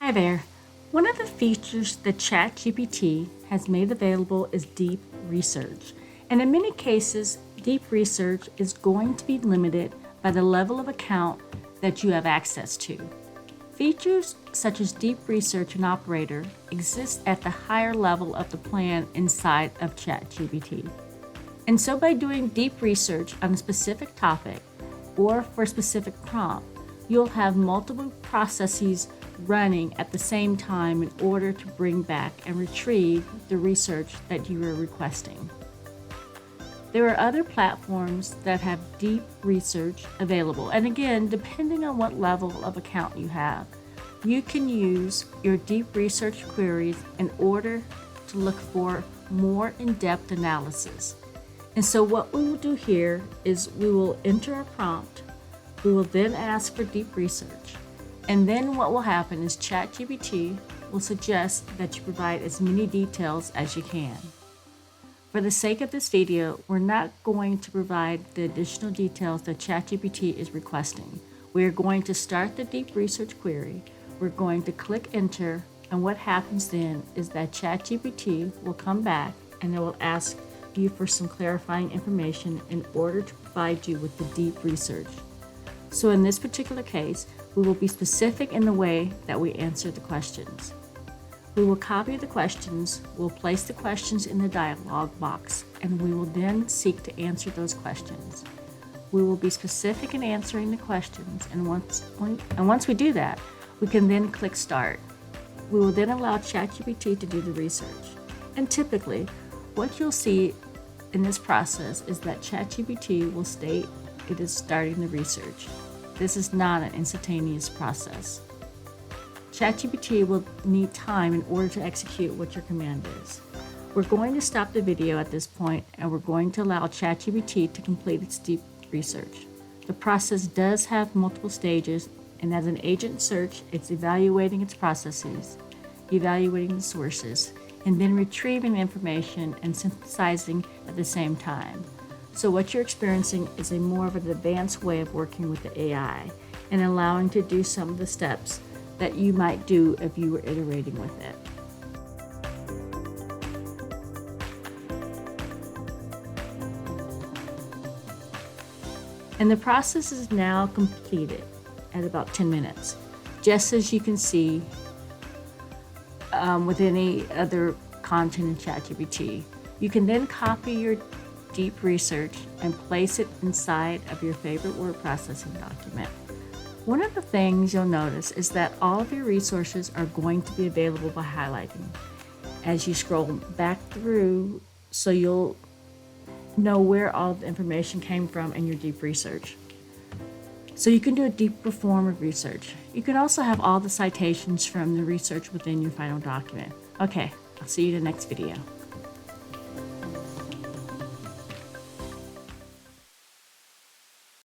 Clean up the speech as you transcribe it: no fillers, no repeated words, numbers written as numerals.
Hi there. One of the features that ChatGPT has made available is deep research. And in many cases, deep research is going to be limited by the level of account that you have access to. Features such as deep research and operator exist at the higher level of the plan inside of ChatGPT. And so by doing deep research on a specific topic or for a specific prompt, you'll have multiple processes running at the same time in order to bring back and retrieve the research that you are requesting. There are other platforms that have deep research available, and again, depending on what level of account you have, you can use your deep research queries in order to look for more in-depth analysis. And so what we will do here is we will enter a prompt, we will then ask for deep research, and then what will happen is ChatGPT will suggest that you provide as many details as you can. For the sake of this video, we're not going to provide the additional details that ChatGPT is requesting. We are going to start the deep research query. We're going to click enter, and what happens then is that ChatGPT will come back and it will ask you for some clarifying information in order to provide you with the deep research. So in this particular case, we will be specific in the way that we answer the questions. We will copy the questions, we'll place the questions in the dialog box, and we will then seek to answer those questions. We will be specific in answering the questions, and once we do that, we can then click Start. We will then allow ChatGPT to do the research. And typically, what you'll see in this process is that ChatGPT will state it is starting the research. This is not an instantaneous process. ChatGPT will need time in order to execute what your command is. We're going to stop the video at this point, and we're going to allow ChatGPT to complete its deep research. The process does have multiple stages, and as an agent search, it's evaluating its processes, evaluating the sources, and then retrieving information and synthesizing at the same time. So what you're experiencing is a more of an advanced way of working with the AI and allowing to do some of the steps that you might do if you were iterating with it. And the process is now completed at about 10 minutes, just as you can see with any other content in ChatGPT. You can then copy your deep research and place it inside of your favorite word processing document. One of the things you'll notice is that all of your resources are going to be available by highlighting as you scroll back through, so you'll know where all the information came from in your deep research. So you can do a deeper form of research. You can also have all the citations from the research within your final document. Okay, I'll see you in the next video.